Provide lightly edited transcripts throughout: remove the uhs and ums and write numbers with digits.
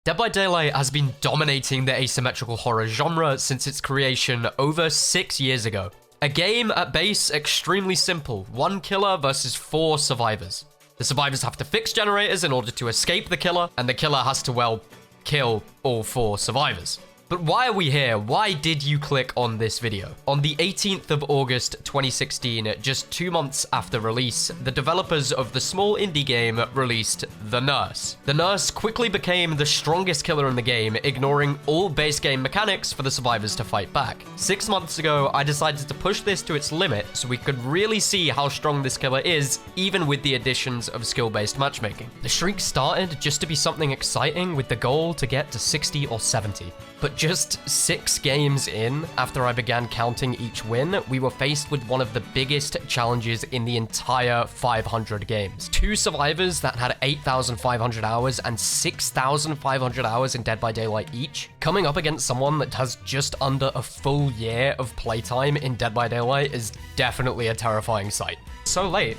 Dead by Daylight has been dominating the asymmetrical horror genre since its creation over 6 years ago. A game at base extremely simple, 1 killer versus 4 survivors. The survivors have to fix generators in order to escape the killer, and the killer has to, well, kill all 4 survivors. But why are we here? Why did you click on this video? On the 18th of August 2016, just 2 months after release, the developers of the small indie game released The Nurse. The Nurse quickly became the strongest killer in the game, ignoring all base game mechanics for the survivors to fight back. 6 months ago, I decided to push this to its limit so we could really see how strong this killer is, even with the additions of skill-based matchmaking. The streak started just to be something exciting with the goal to get to 60 or 70. But just 6 games in, after I began counting each win, we were faced with one of the biggest challenges in the entire 500 games. 2 survivors that had 8,500 hours and 6,500 hours in Dead by Daylight each, coming up against someone that has just under a full year of playtime in Dead by Daylight is definitely a terrifying sight. So late.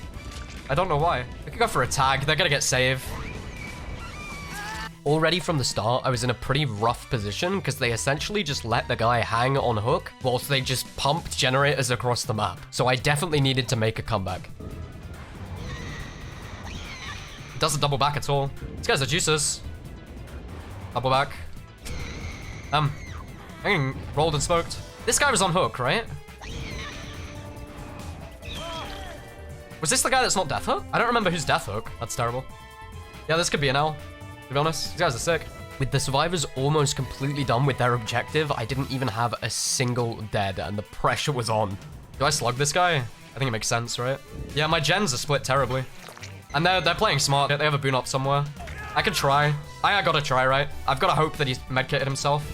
I don't know why. I could go for a tag. They're gonna get save. Already from the start, I was in a pretty rough position because they essentially just let the guy hang on hook whilst they just pumped generators across the map. So I definitely needed to make a comeback. Doesn't double back at all. These guys are juicers. Double back. I'm getting rolled and smoked. This guy was on hook, right? Was this the guy that's not death hook? I don't remember who's death hook. That's terrible. Yeah, this could be an L. To be honest, these guys are sick. With the survivors almost completely done with their objective, I didn't even have a single dead, and the pressure was on. Do I slug this guy? I think it makes sense, right? Yeah, my gens are split terribly. And they're playing smart. They have a boon up somewhere. I can try. I gotta try, right? I've gotta hope that he's medkitted himself.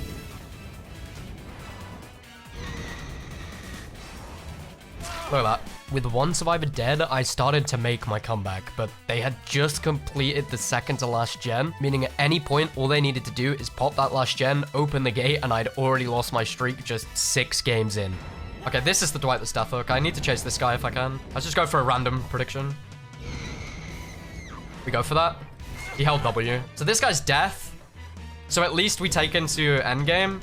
Look at that. With 1 survivor dead, I started to make my comeback, but they had just completed the second to last gen, meaning at any point, all they needed to do is pop that last gen, open the gate, and I'd already lost my streak just 6 games in. Okay, this is the Dwight that's death hook. I need to chase this guy if I can. Let's just go for a random prediction. We go for that. He held W. So this guy's death. So at least we take into endgame.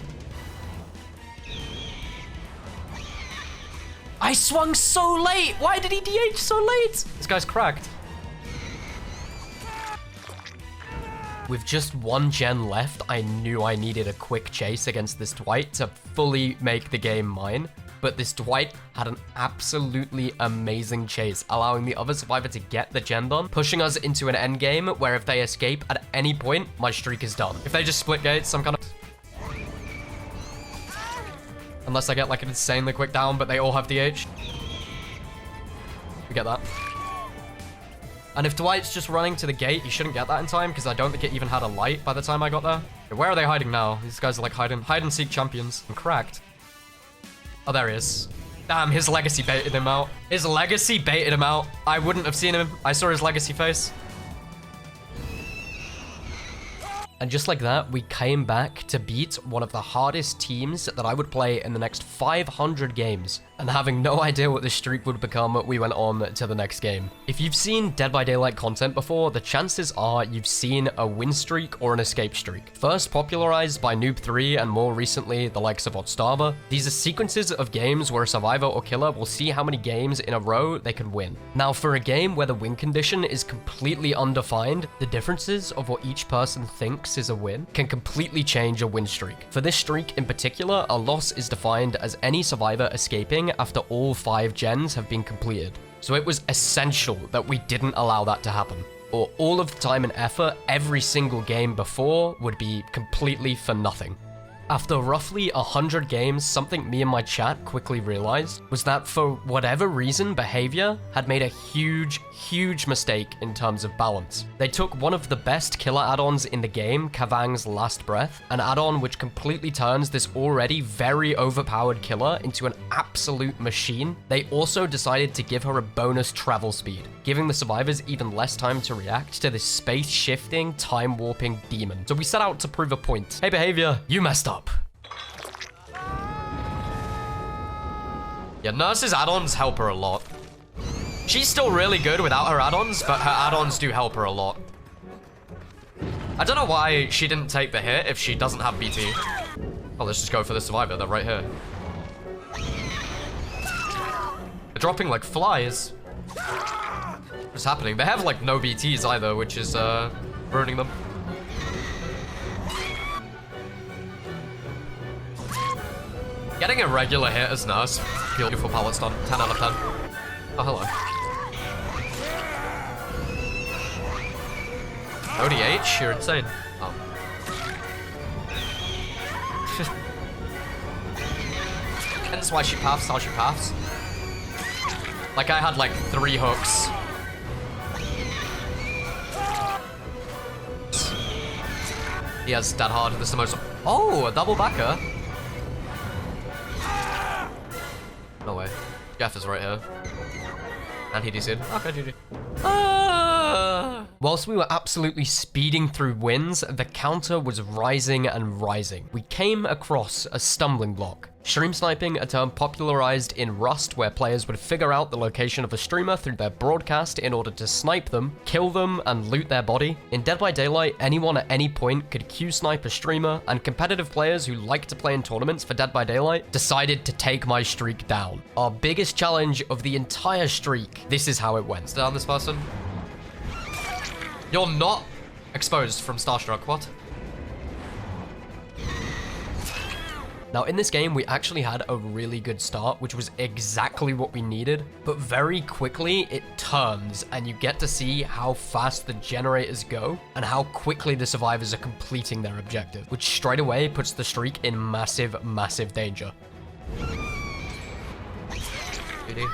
I swung so late! Why did he DH so late? This guy's cracked. With just 1 gen left, I knew I needed a quick chase against this Dwight to fully make the game mine. But this Dwight had an absolutely amazing chase, allowing the other survivor to get the gen done, pushing us into an endgame where if they escape at any point, my streak is done. If they just split gates, I'm kind of... Unless I get like an insanely quick down, but they all have DH. We get that. And if Dwight's just running to the gate, he shouldn't get that in time because I don't think it even had a light by the time I got there. Okay, where are they hiding now? These guys are like hide and seek champions. I'm cracked. Oh, there he is. Damn, his legacy baited him out. His legacy baited him out. I wouldn't have seen him. I saw his legacy face. And just like that, we came back to beat one of the hardest teams that I would play in the next 500 games. And having no idea what this streak would become, we went on to the next game. If you've seen Dead by Daylight content before, the chances are you've seen a win streak or an escape streak. First popularized by Noob3 and more recently the likes of Otstava, these are sequences of games where a survivor or killer will see how many games in a row they can win. Now for a game where the win condition is completely undefined, the differences of what each person thinks is a win can completely change a win streak. For this streak in particular, a loss is defined as any survivor escaping after all 5 gens have been completed. So it was essential that we didn't allow that to happen, or all of the time and effort every single game before would be completely for nothing. After roughly 100 games, something me and my chat quickly realized was that for whatever reason, Behavior had made a huge mistake in terms of balance. They took one of the best killer add-ons in the game, Kavang's Last Breath, an add-on which completely turns this already very overpowered killer into an absolute machine. They also decided to give her a bonus travel speed, giving the survivors even less time to react to this space-shifting, time-warping demon. So we set out to prove a point. Hey Behavior, you messed up. Yeah, Nurse's add-ons help her a lot. She's still really good without her add-ons, but her add-ons do help her a lot. I don't know why she didn't take the hit if she doesn't have BT. Oh, let's just go for the survivor. They're right here. They're dropping like flies. What's happening? They have like no BTs either, which is ruining them. Getting a regular hit is nice. Beautiful pallet stun. 10 out of 10. Oh, hello. ODH? You're insane. Oh. That's why she paths how she paths. Like, I had like 3 hooks. He has that hard. This is the most... Oh, a double backer. No way. Jeff is right here. And he DC'd. Okay, GG. Whilst we were absolutely speeding through wins, the counter was rising and rising. We came across a stumbling block. Stream sniping, a term popularized in Rust where players would figure out the location of a streamer through their broadcast in order to snipe them, kill them, and loot their body. In Dead by Daylight, anyone at any point could Q-snipe a streamer, and competitive players who like to play in tournaments for Dead by Daylight decided to take my streak down. Our biggest challenge of the entire streak, this is how it went. Down this person. You're not exposed from Starstruck, what? Now, in this game, we actually had a really good start, which was exactly what we needed. But very quickly, it turns, and you get to see how fast the generators go and how quickly the survivors are completing their objective, which straight away puts the streak in massive, massive danger. DBD.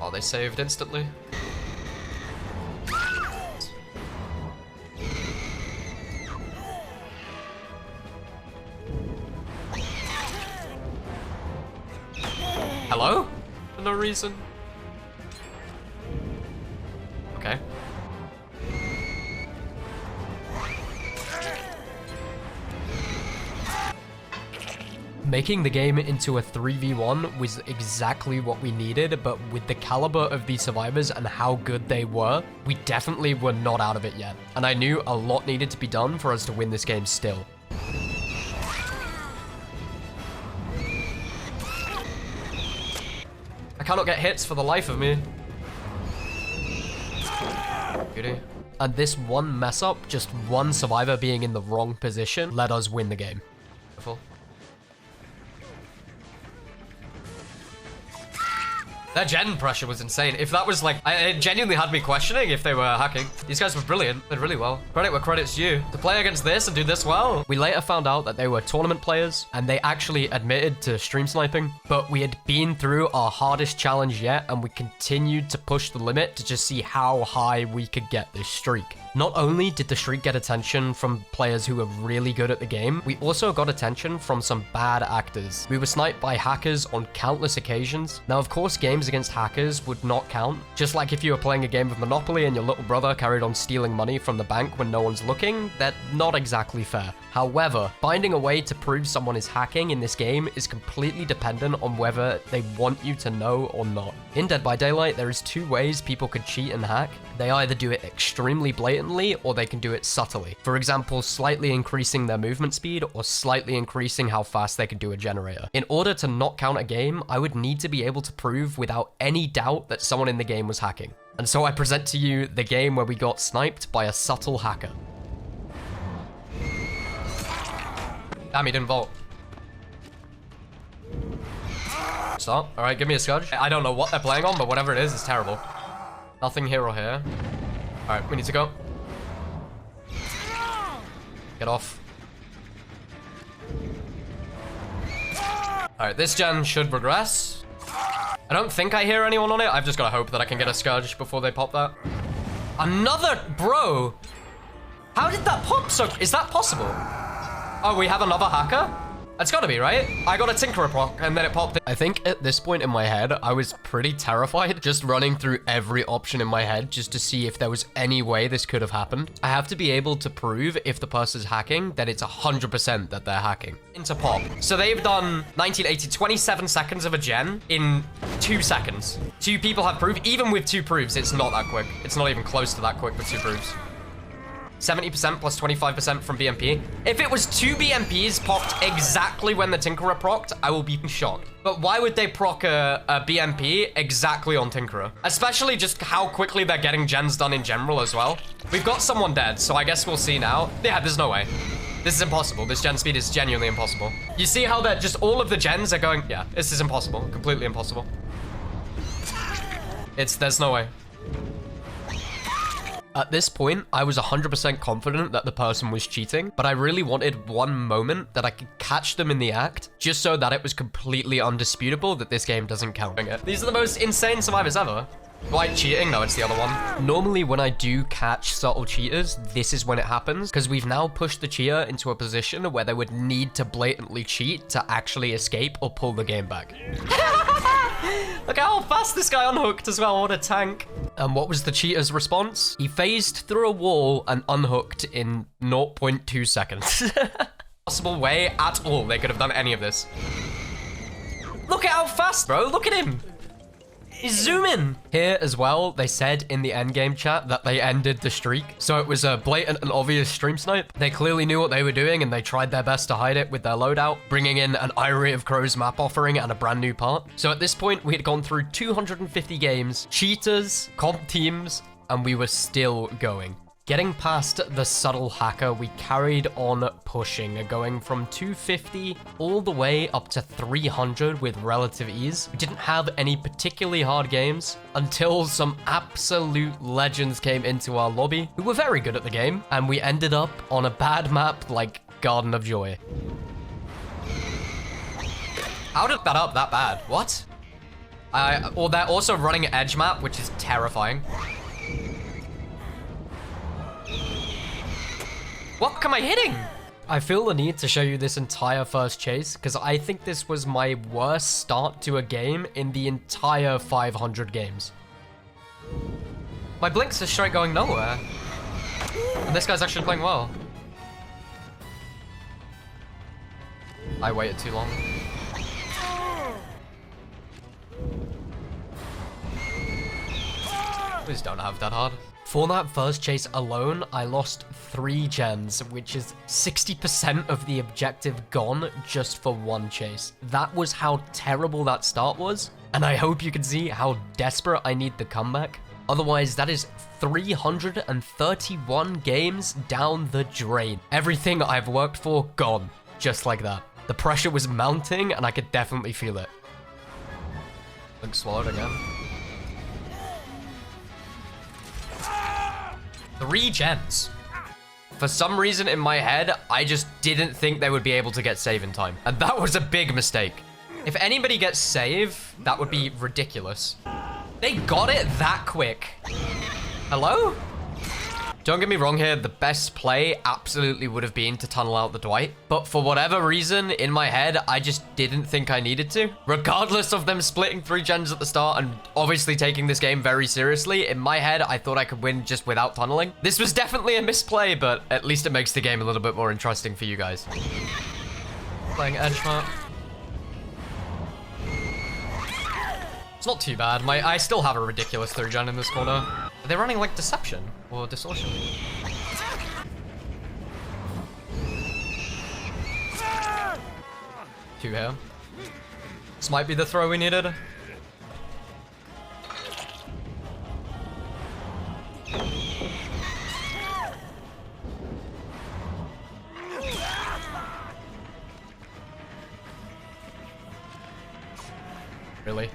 Oh, they saved instantly. Hello? For no reason. Okay. Making the game into a 3v1 was exactly what we needed, but with the caliber of these survivors and how good they were, we definitely were not out of it yet. And I knew a lot needed to be done for us to win this game still. I cannot get hits for the life of me. Beauty. And this one mess up, just one survivor being in the wrong position, let us win the game. Careful. Their gen pressure was insane. If that was like, it genuinely had me questioning if they were hacking. These guys were brilliant. They did really well. Credit where credit's due. To play against this and do this well. We later found out that they were tournament players and they actually admitted to stream sniping, but we had been through our hardest challenge yet and we continued to push the limit to just see how high we could get this streak. Not only did the streak get attention from players who were really good at the game, we also got attention from some bad actors. We were sniped by hackers on countless occasions. Now, of course, games against hackers would not count. Just like if you were playing a game of Monopoly and your little brother carried on stealing money from the bank when no one's looking, that's not exactly fair. However, finding a way to prove someone is hacking in this game is completely dependent on whether they want you to know or not. In Dead by Daylight, there is 2 ways people could cheat and hack. They either do it extremely blatantly or they can do it subtly. For example, slightly increasing their movement speed or slightly increasing how fast they can do a generator. In order to not count a game, I would need to be able to prove without any doubt that someone in the game was hacking. And so I present to you the game where we got sniped by a subtle hacker. Damn, he didn't vault. Stop. All right, give me a scudge. I don't know what they're playing on, but whatever it is, it's terrible. Nothing here or here. All right, we need to go. Get off. All right, this gen should regress. I don't think I hear anyone on it. I've just got to hope that I can get a scudge before they pop that. Another, bro. How did that pop? So, is that possible? Oh, we have another hacker? It's gotta be, right? I got a Tinkerer proc and then it popped in. I think at this point in my head, I was pretty terrified, just running through every option in my head just to see if there was any way this could have happened. I have to be able to prove if the person's hacking, that it's 100% that they're hacking. Into pop. So they've done 1980, 27 seconds of a gen in 2 seconds. 2 people have proof. Even with 2 proofs, it's not that quick. It's not even close to that quick with 2 proofs. 70% plus 25% from BMP. If it was 2 BMPs popped exactly when the Tinkerer procced, I will be shocked. But why would they proc a BMP exactly on Tinkerer? Especially just how quickly they're getting gens done in general as well. We've got someone dead, so I guess we'll see now. Yeah, there's no way. This is impossible. This gen speed is genuinely impossible. You see how that just all of the gens are going, yeah, this is impossible. Completely impossible. There's no way. At this point, I was 100% confident that the person was cheating, but I really wanted one moment that I could catch them in the act, just so that it was completely undisputable that this game doesn't count. These are the most insane survivors ever. Why cheating? No, it's the other one. Normally, when I do catch subtle cheaters, this is when it happens, because we've now pushed the cheater into a position where they would need to blatantly cheat to actually escape or pull the game back. Look how fast this guy unhooked as well. What a tank. And what was the cheater's response? He phased through a wall and unhooked in 0.2 seconds. Possible way at all they could have done any of this. Look at how fast, bro. Look at him. He's zooming. Here as well, they said in the endgame chat that they ended the streak. So it was a blatant and obvious stream snipe. They clearly knew what they were doing and they tried their best to hide it with their loadout, bringing in an Eyrie of Crows map offering and a brand new part. So at this point, we had gone through 250 games, cheaters, comp teams, and we were still going. Getting past the subtle hacker, we carried on pushing, going from 250 all the way up to 300 with relative ease. We didn't have any particularly hard games until some absolute legends came into our lobby who were very good at the game, and we ended up on a bad map like Garden of Joy. How did that up that bad? What? Well, they're also running an edge map, which is terrifying. What am I hitting? I feel the need to show you this entire first chase because I think this was my worst start to a game in the entire 500 games. My blinks are straight going nowhere. And this guy's actually playing well. I waited too long. Please don't have that hard. For that first chase alone, I lost 3 gens, which is 60% of the objective gone just for one chase. That was how terrible that start was, and I hope you can see how desperate I need the comeback. Otherwise, that is 331 games down the drain. Everything I've worked for, gone. Just like that. The pressure was mounting, and I could definitely feel it. Link swallowed again. 3 gens. For some reason in my head, I just didn't think they would be able to get save in time. And that was a big mistake. If anybody gets save, that would be ridiculous. They got it that quick. Hello? Don't get me wrong here, the best play absolutely would have been to tunnel out the Dwight. But for whatever reason, in my head, I just didn't think I needed to. Regardless of them splitting 3 gens at the start and obviously taking this game very seriously, in my head, I thought I could win just without tunneling. This was definitely a misplay, but at least it makes the game a little bit more interesting for you guys. Playing edge map. It's not too bad. I still have a ridiculous 3rd gen in this corner. Are they running like Deception or Distortion? 2 here. This might be the throw we needed. Really?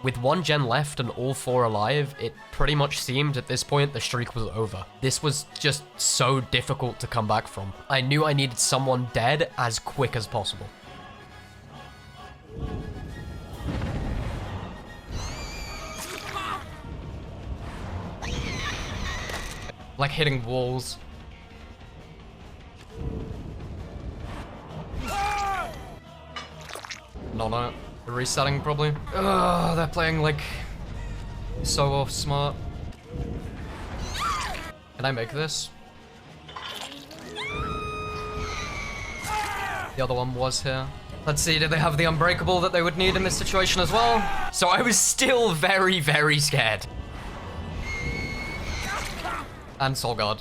With 1 gen left and all 4 alive, it pretty much seemed at this point the streak was over. This was just so difficult to come back from. I knew I needed someone dead as quick as possible. Like hitting walls. No. Resetting, probably. Ugh, they're playing, like, so off smart. Can I make this? The other one was here. Let's see, did they have the Unbreakable that they would need in this situation as well? So I was still very, very scared. And Soul Guard.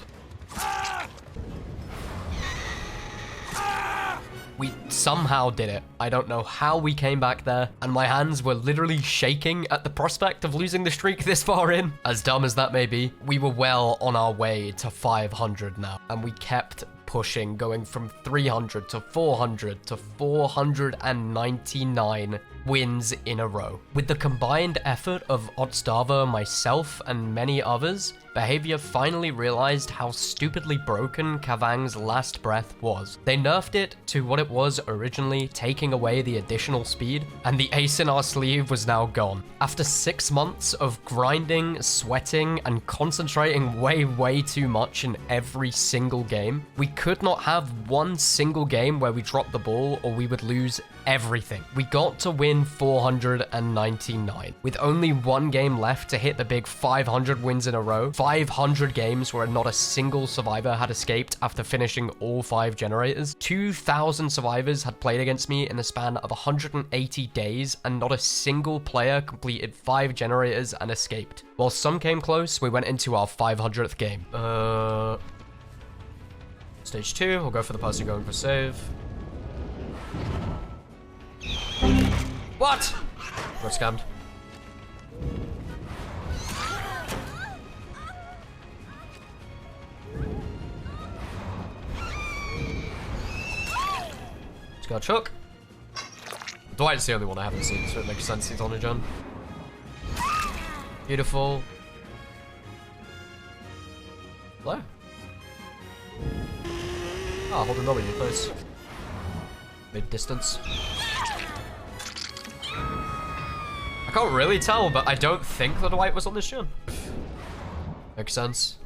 We somehow did it. I don't know how we came back there, and my hands were literally shaking at the prospect of losing the streak this far in. As dumb as that may be, we were well on our way to 500 now, and we kept pushing, going from 300 to 400 to 499 wins in a row. With the combined effort of Otstava, myself, and many others, Behavior finally realized how stupidly broken Kavang's last breath was. They nerfed it to what it was originally, taking away the additional speed, and the ace in our sleeve was now gone. After 6 months of grinding, sweating, and concentrating way too much in every single game, we could not have one single game where we dropped the ball or we would lose everything. We got to win 499. With only one game left to hit the big 500 wins in a row, 500 games where not a single survivor had escaped after finishing all 5 generators, 2,000 survivors had played against me in the span of 180 days, and not a single player completed 5 generators and escaped. While some came close, we went into our 500th game. Stage 2, we'll go for the person going for save. What? Got scammed. Just got Chuck. Dwight's the only one I haven't seen, so it makes sense he's on a gen. Beautiful. Hello? Ah, hold a W, please. Mid distance. I can't really tell, but I don't think the Dwight was on this gen. Makes sense.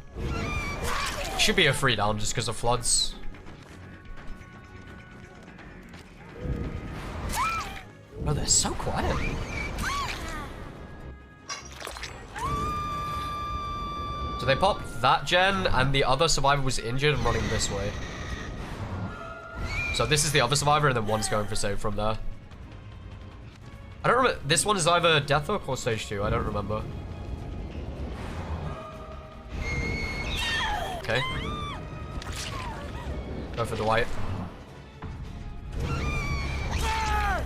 Should be a free down just because of floods. Oh, they're so quiet. So they popped that gen, and the other survivor was injured and running this way. So this is the other survivor, and then one's going for save from there. I don't remember. This one is either Death Hook or Stage 2. I don't remember. Okay. Go for Dwight.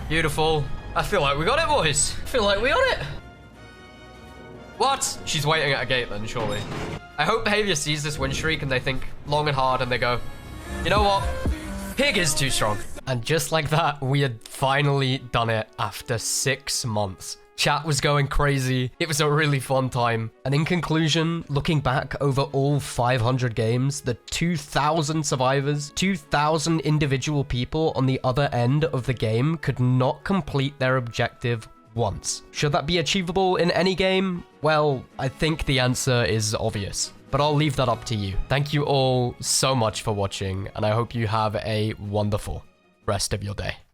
Beautiful. I feel like we got it, boys. I feel like we got it. What? She's waiting at a gate then, surely. I hope Behavior sees this win streak and they think long and hard and they go, you know what? Pig is too strong. And just like that, we had finally done it after 6 months. Chat was going crazy. It was a really fun time. And in conclusion, looking back over all 500 games, the 2,000 survivors, 2,000 individual people on the other end of the game could not complete their objective once. Should that be achievable in any game? Well, I think the answer is obvious, but I'll leave that up to you. Thank you all so much for watching, and I hope you have a wonderful rest of your day.